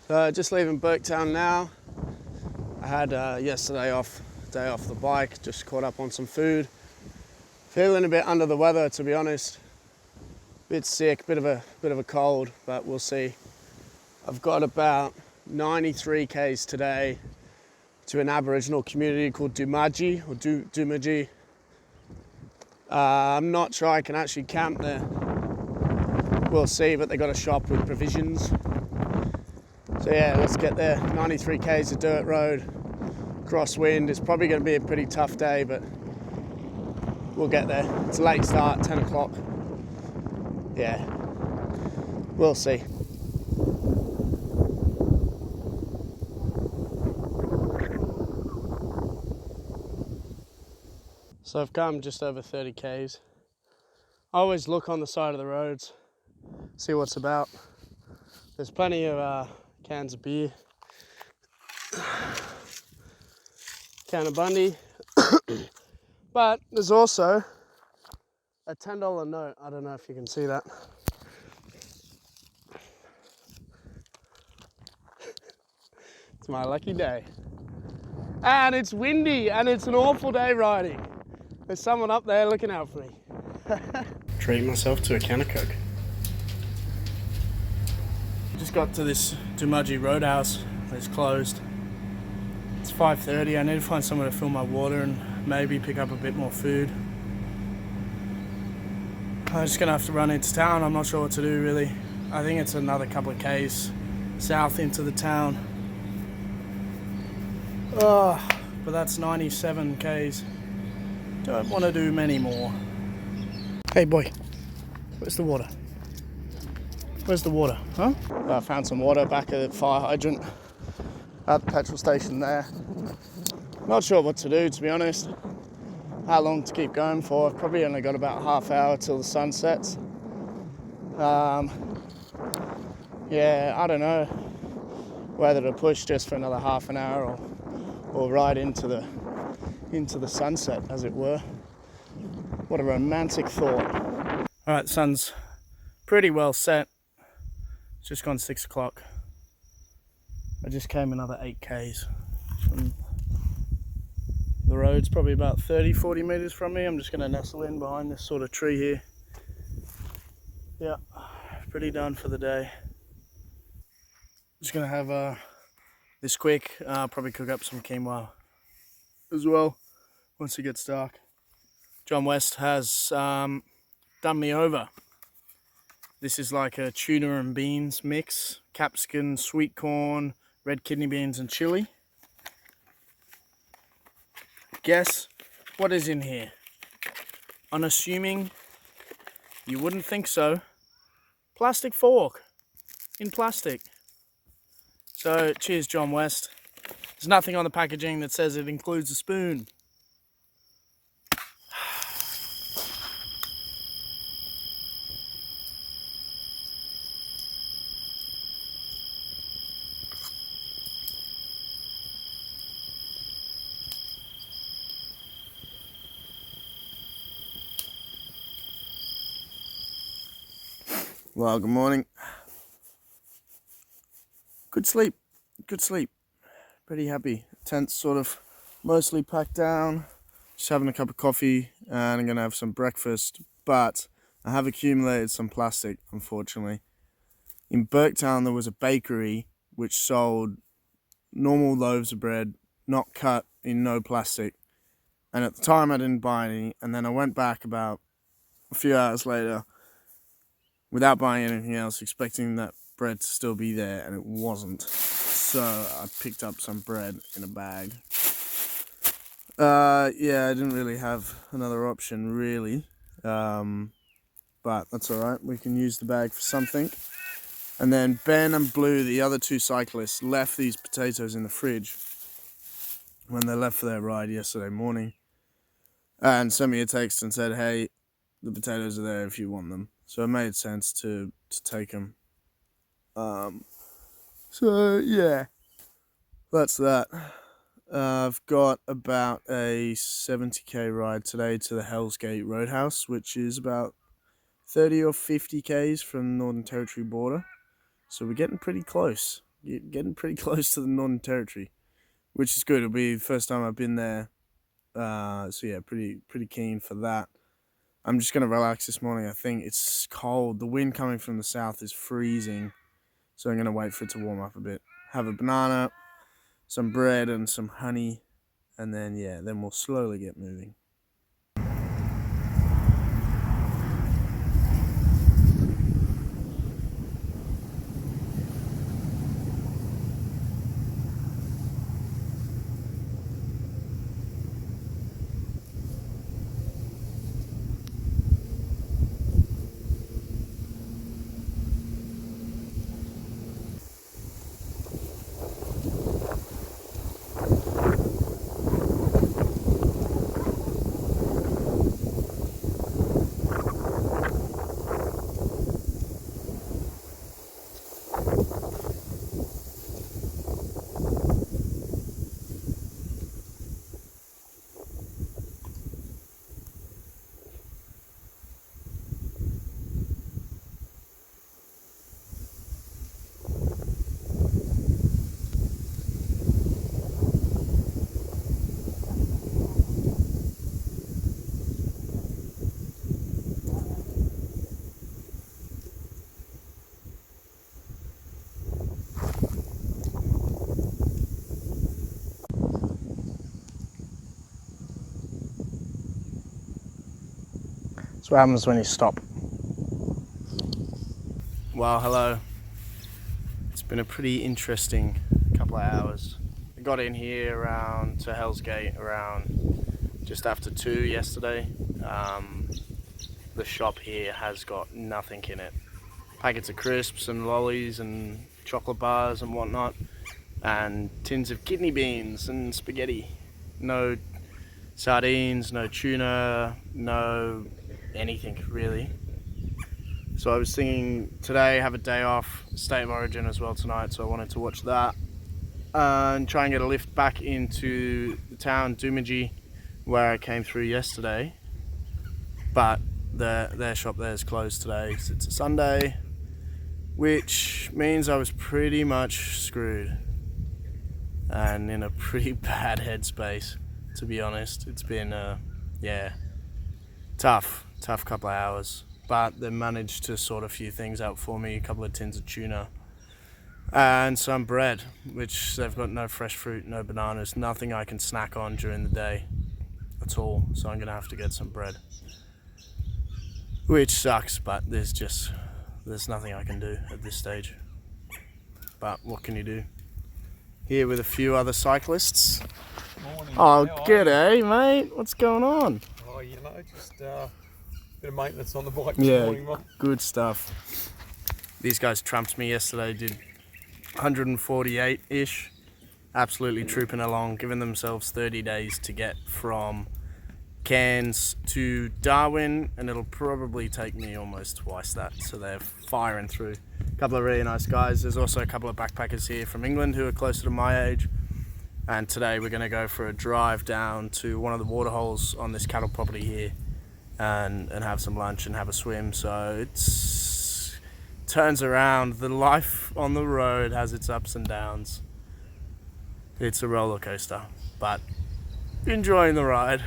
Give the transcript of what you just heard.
Just leaving Burketown now. I had yesterday off, day off the bike, just caught up on some food. Feeling a bit under the weather, to be honest. Bit sick, bit of a cold, but we'll see. I've got about 93 k's today to an Aboriginal community called Dumaji. I'm not sure I can actually camp there. We'll see, but they got a shop with provisions. So yeah, let's get there. 93 k's of dirt road, crosswind. It's probably going to be a pretty tough day, but we'll get there. It's a late start, 10 o'clock. Yeah, we'll see. So I've come just over 30 k's. I always look on the side of the roads, see what's about. There's plenty of cans of beer, can of Bundy, but there's also a $10 note. I don't know if you can see that. It's my lucky day. And it's windy and it's an awful day riding. There's someone up there looking out for me. Treating myself to a can of Coke. Just got to this Dumaji Roadhouse. It's closed. It's 5:30. I need to find somewhere to fill my water and maybe pick up a bit more food. I'm just gonna have to run into town. I'm not sure what to do really. I think it's another couple of k's south into the town. Oh, but that's 97 k's. Don't want to do many more. Hey boy, where's the water? Where's the water, huh? I found some water back at the fire hydrant at the petrol station there. Not sure what to do, to be honest. How long to keep going for? I've probably only got about half hour till the sun sets. Yeah, I don't know whether to push just for another half an hour or right into the sunset, as it were. What a romantic thought. All right, the sun's pretty well set. It's just gone 6 o'clock. I just came another 8 k's from the road's probably about 30-40 meters from me. I'm just going to nestle in behind this sort of tree here. Yeah, pretty done for the day. Just going to have this quick, probably cook up some quinoa as well once it gets dark. John West has done me over. This is like a tuna and beans mix, capsicum, sweet corn, red kidney beans and chili. Guess what is in here? Unassuming, you wouldn't think so. Plastic fork, in plastic. So cheers John West. There's nothing on the packaging that says it includes a spoon. Well, good morning. Good sleep. Pretty happy. Tent's sort of mostly packed down. Just having a cup of coffee and I'm going to have some breakfast. But I have accumulated some plastic, unfortunately. In Burketown, there was a bakery which sold normal loaves of bread, not cut in no plastic. And at the time, I didn't buy any. And then I went back about a few hours later without buying anything else, expecting that bread to still be there, and it wasn't. So I picked up some bread in a bag. Yeah, I didn't really have another option, really. But that's alright, we can use the bag for something. And then Ben and Blue, the other two cyclists, left these potatoes in the fridge when they left for their ride yesterday morning. And sent me a text and said, hey, the potatoes are there if you want them. So it made sense to take them. So yeah, that's that. I've got about a 70k ride today to the Hells Gate Roadhouse, which is about 30 or 50 k's from the Northern Territory border. So we're getting pretty close. getting pretty close to the Northern Territory, which is good. It'll be the first time I've been there. So yeah, pretty keen for that. I'm just gonna relax this morning. I think it's cold. The wind coming from the south is freezing, so I'm gonna wait for it to warm up a bit. Have a banana, some bread, and some honey, and then then we'll slowly get moving. That's what happens when you stop. Well, hello. It's been a pretty interesting couple of hours. I got in here around to Hells Gate around just after 2 yesterday. The shop here has got nothing in it. Packets of crisps and lollies and chocolate bars and whatnot, and tins of kidney beans and spaghetti. No sardines, no tuna, no anything really. So I was thinking today, have a day off, State of Origin as well tonight, so I wanted to watch that and try and get a lift back into the town, Doomadgee, where I came through yesterday. But their shop there is closed today because it's a Sunday, which means I was pretty much screwed and in a pretty bad headspace, to be honest. It's been tough couple of hours, but they managed to sort a few things out for me. A couple of tins of tuna and some bread, which they've got no fresh fruit, no bananas, nothing I can snack on during the day at all, so I'm gonna have to get some bread, which sucks, but there's nothing I can do at this stage. But what can you do? Here with a few other cyclists. Morning. Oh, g'day, mate. What's going on? Oh, just a bit of maintenance on the bike this morning, mate. Good stuff. These guys trumped me yesterday, did 148-ish. Absolutely trooping along, giving themselves 30 days to get from Cairns to Darwin, and it'll probably take me almost twice that, so they're firing through. A couple of really nice guys. There's also a couple of backpackers here from England who are closer to my age, and today we're going to go for a drive down to one of the waterholes on this cattle property here and have some lunch and have a swim. So it's turns around. The life on the road has its ups and downs. It's a roller coaster, but enjoying the ride.